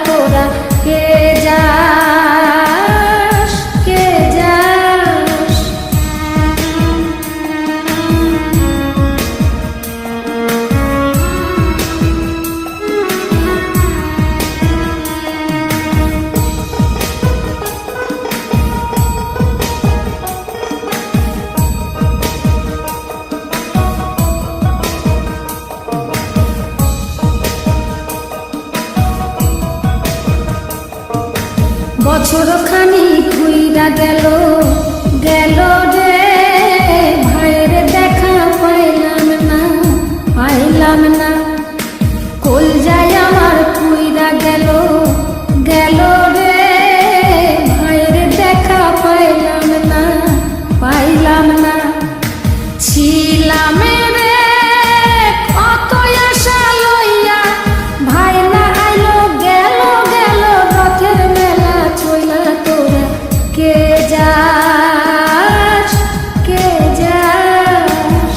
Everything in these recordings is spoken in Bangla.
তোরা কে যাস কে যাস। বছর খানি ঘুইরা গেল গেল রে ভাইয়ের দেখা পাইলাম না পাইলাম না। কল যায় আমার ঘুইরা গেল গেল রে ভাইয়ের দেখা পাইলাম না পাইলাম না। ছিলাম রে কত আশা লইয়া ভাই না আইলো গেল গেল রথের মেলা চইলা তোরা কে যাস কে যাস।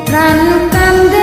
প্রাণ কান্দে